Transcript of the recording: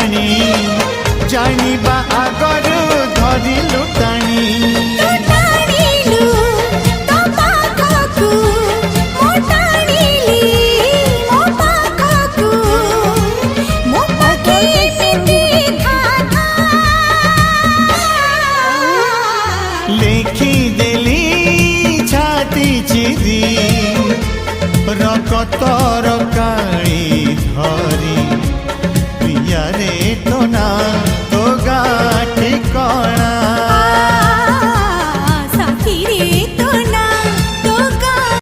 जानी जानिबा आगरु धरिलु टाणी लेखी देली छाती चिरी रकतर काली धरी प्रिया रे तो ना तो गा